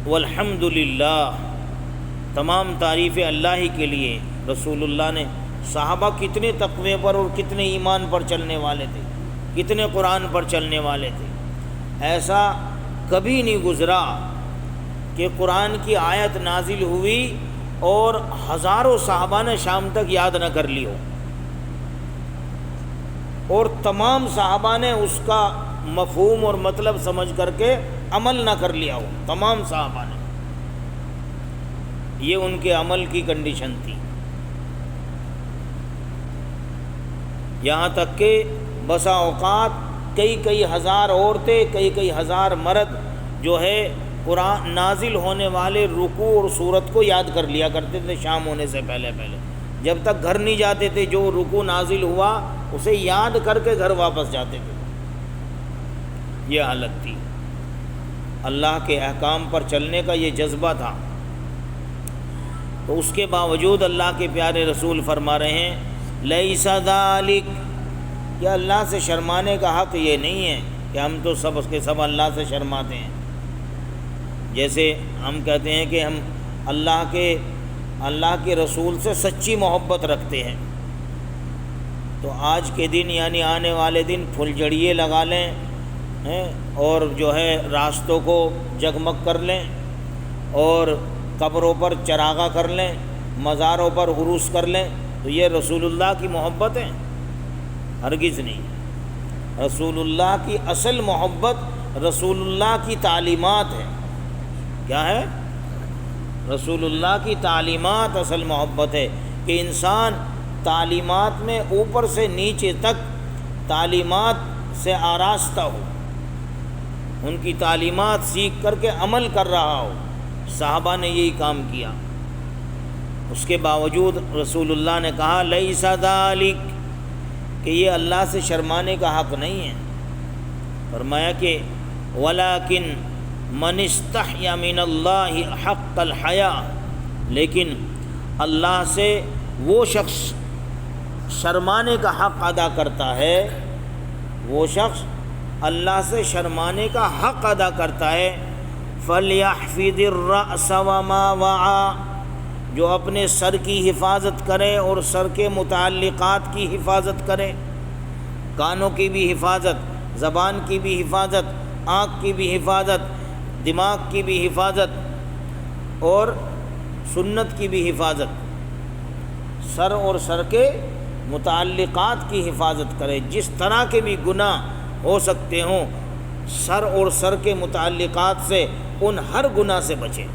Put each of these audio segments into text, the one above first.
والحمد للہ، تمام تعریفیں اللہ ہی کے لیے۔ رسول اللہ نے صحابہ کتنے تقوی پر اور کتنے ایمان پر چلنے والے تھے، کتنے قرآن پر چلنے والے تھے۔ ایسا کبھی نہیں گزرا کہ قرآن کی آیت نازل ہوئی اور ہزاروں صحابہ نے شام تک یاد نہ کر لی ہو، اور تمام صحابہ نے اس کا مفہوم اور مطلب سمجھ کر کے عمل نہ کر لیا ہو۔ تمام صحابہ نے، یہ ان کے عمل کی کنڈیشن تھی۔ یہاں تک کہ بسا اوقات کئی ہزار عورتیں، کئی ہزار مرد جو ہے قرآن نازل ہونے والے رکوع اور سورت کو یاد کر لیا کرتے تھے شام ہونے سے پہلے جب تک گھر نہیں جاتے تھے، جو رکوع نازل ہوا اسے یاد کر کے گھر واپس جاتے تھے۔ یہ حالت تھی، اللہ کے احکام پر چلنے کا یہ جذبہ تھا۔ تو اس کے باوجود اللہ کے پیارے رسول فرما رہے ہیں لیس ذالک، کہ اللہ سے شرمانے کا حق یہ نہیں ہے کہ ہم تو سب اس کے سب اللہ سے شرماتے ہیں۔ جیسے ہم کہتے ہیں کہ ہم اللہ کے رسول سے سچی محبت رکھتے ہیں، تو آج کے دن یعنی آنے والے دن پھلجھڑیے لگا لیں اور جو ہے راستوں کو جگمگ کر لیں، اور قبروں پر چراغاں کر لیں، مزاروں پر عروس کر لیں، تو یہ رسول اللہ کی محبت ہے؟ ہرگز نہیں۔ رسول اللہ کی اصل محبت رسول اللہ کی تعلیمات ہے۔ کیا ہے؟ رسول اللہ کی تعلیمات اصل محبت ہے، کہ انسان تعلیمات میں اوپر سے نیچے تک تعلیمات سے آراستہ ہو، ان کی تعلیمات سیکھ کر کے عمل کر رہا ہو۔ صحابہ نے یہی کام کیا۔ اس کے باوجود رسول اللہ نے کہا لیس ذالک، کہ یہ اللہ سے شرمانے کا حق نہیں ہے۔ فرمایا کہ ولیکن من استحیا من اللہ حق الحیا، لیکن اللہ سے وہ شخص شرمانے کا حق ادا کرتا ہے، وہ شخص اللہ سے شرمانے کا حق ادا کرتا ہے۔ فَلْيَحْفِظِ الرَّأْسَ وَمَا وَعَى، جو اپنے سر کی حفاظت کرے اور سر کے متعلقات کی حفاظت کرے، کانوں کی بھی حفاظت، زبان کی بھی حفاظت، آنکھ کی بھی حفاظت، دماغ کی بھی حفاظت اور سنت کی بھی حفاظت، سر اور سر کے متعلقات کی حفاظت کرے۔ جس طرح کے بھی گناہ ہو سکتے ہوں، سر اور سر کے متعلقات سے ان ہر گناہ سے بچے۔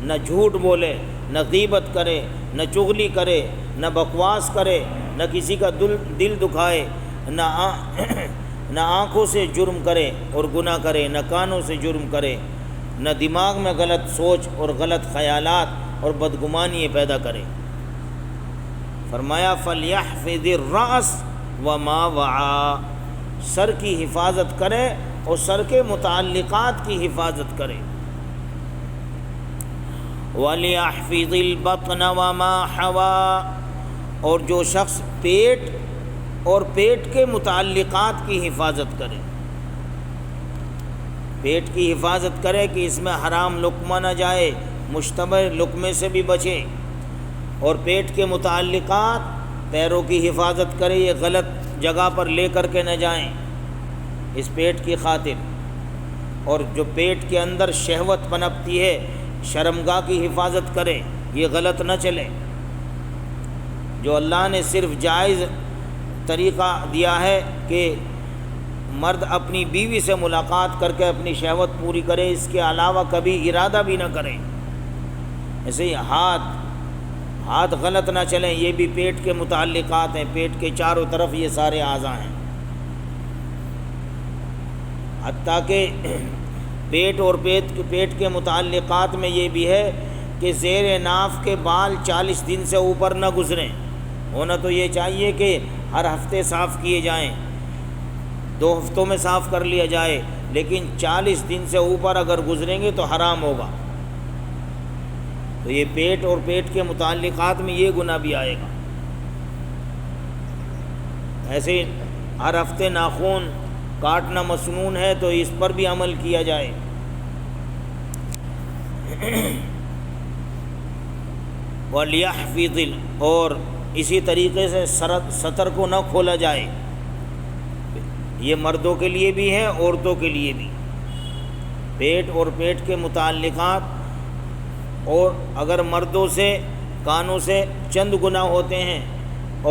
نہ جھوٹ بولے، نہ غیبت کرے، نہ چغلی کرے، نہ بکواس کرے، نہ کسی کا دل دکھائے، نہ آنکھوں سے جرم کرے اور گناہ کرے، نہ کانوں سے جرم کرے، نہ دماغ میں غلط سوچ اور غلط خیالات اور بدگمانی پیدا کرے۔ فرمایا فَلْيَحْفِظِ الرَّأْسَ وَمَا وَعَى، سر کی حفاظت کرے اور سر کے متعلقات کی حفاظت کرے۔ وَلْيَحْفِظِ الْبَطْنَ وَمَا حَوَى، اور جو شخص پیٹ اور پیٹ کے متعلقات کی حفاظت کرے، پیٹ کی حفاظت کرے کہ اس میں حرام لقمہ نہ جائے، مشتبہ لقمے سے بھی بچے، اور پیٹ کے متعلقات پیروں کی حفاظت کرے، یہ غلط جگہ پر لے کر کے نہ جائیں اس پیٹ کی خاطر، اور جو پیٹ کے اندر شہوت پنپتی ہے شرمگاہ کی حفاظت کرے، یہ غلط نہ چلے۔ جو اللہ نے صرف جائز طریقہ دیا ہے کہ مرد اپنی بیوی سے ملاقات کر کے اپنی شہوت پوری کرے، اس کے علاوہ کبھی ارادہ بھی نہ کرے۔ ایسے ہی ہاتھ غلط نہ چلیں، یہ بھی پیٹ کے متعلقات ہیں، پیٹ کے چاروں طرف یہ سارے اعضاء ہیں۔ حتیٰ کہ پیٹ اور پیٹ کے متعلقات میں یہ بھی ہے کہ زیر ناف کے بال 40 دن سے اوپر نہ گزریں۔ ہونا تو یہ چاہیے کہ ہر ہفتے صاف کیے جائیں، 2 ہفتوں میں صاف کر لیا جائے، لیکن 40 دن سے اوپر اگر گزریں گے تو حرام ہوگا۔ تو یہ پیٹ اور پیٹ کے متعلقات میں یہ گناہ بھی آئے گا۔ ایسے ہر ہفتے ناخن کاٹنا مسنون ہے تو اس پر بھی عمل کیا جائے۔ وَلْيَحْفِظِ اور اسی طریقے سے سطر کو نہ کھولا جائے، یہ مردوں کے لیے بھی ہے عورتوں کے لیے بھی۔ پیٹ اور پیٹ کے متعلقات، اور اگر مردوں سے کانوں سے چند گنا ہوتے ہیں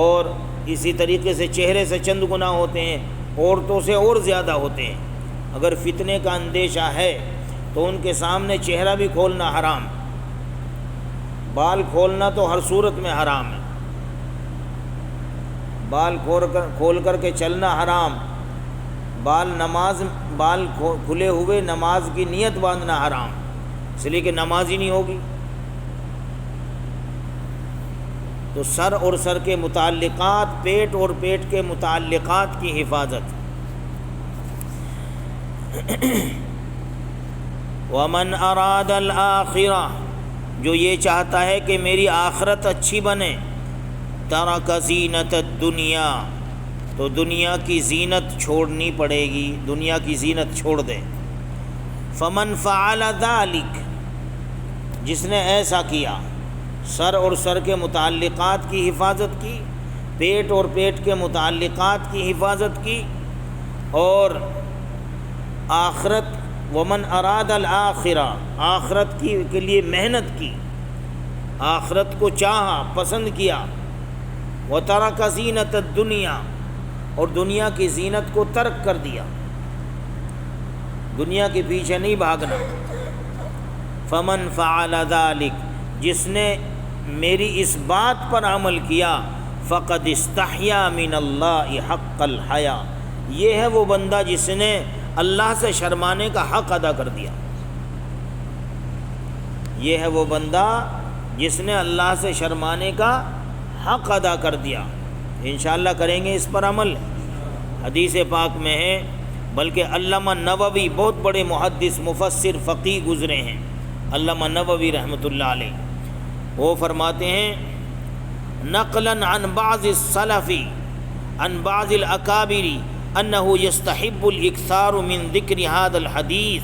اور اسی طریقے سے چہرے سے چند گنا ہوتے ہیں، عورتوں سے اور زیادہ ہوتے ہیں۔ اگر فتنے کا اندیشہ ہے تو ان کے سامنے چہرہ بھی کھولنا حرام، بال کھولنا تو ہر صورت میں حرام ہے، بال کھول کر کے چلنا حرام، بال کھلے ہوئے نماز کی نیت باندھنا حرام، اس لیے کہ نماز ہی نہیں ہوگی۔ تو سر اور سر کے متعلقات، پیٹ اور پیٹ کے متعلقات کی حفاظت۔ وَمَنْ أَرَادَ الْآخِرَةَ جو یہ چاہتا ہے کہ میری آخرت اچھی بنے، تَرَكَ زِينَةَ الدُّنْيَا تو دنیا کی زینت چھوڑنی پڑے گی، دنیا کی زینت چھوڑ دے۔ فَمَنْ فَعَلَ ذَلِكَ جس نے ایسا کیا، سر اور سر کے متعلقات کی حفاظت کی، پیٹ اور پیٹ کے متعلقات کی حفاظت کی، اور آخرت، ومن اراد الآخرہ آخرت کے لیے محنت کی، آخرت کو چاہا، پسند کیا، وترک زینت الدنیا اور دنیا کی زینت کو ترک کر دیا، دنیا کے پیچھے نہیں بھاگنا۔ فمن فعل ذلک جس نے میری اس بات پر عمل کیا، فقد استحیا من اللہ حق الحیا یہ ہے وہ بندہ جس نے اللہ سے شرمانے کا حق ادا کر دیا، یہ ہے وہ بندہ جس نے اللہ سے شرمانے کا حق ادا کر دیا۔ انشاءاللہ کریں گے اس پر عمل۔ حدیث پاک میں ہے، بلکہ علامہ نووی بہت بڑے محدث، مفسر، فقیہ گزرے ہیں، علامہ نووی رحمۃ اللہ علیہ، وہ فرماتے ہیں نقلاً عن بعض السلف عن بعض الاکابر انه يستحب الاکثار من ذکر هذا الحدیث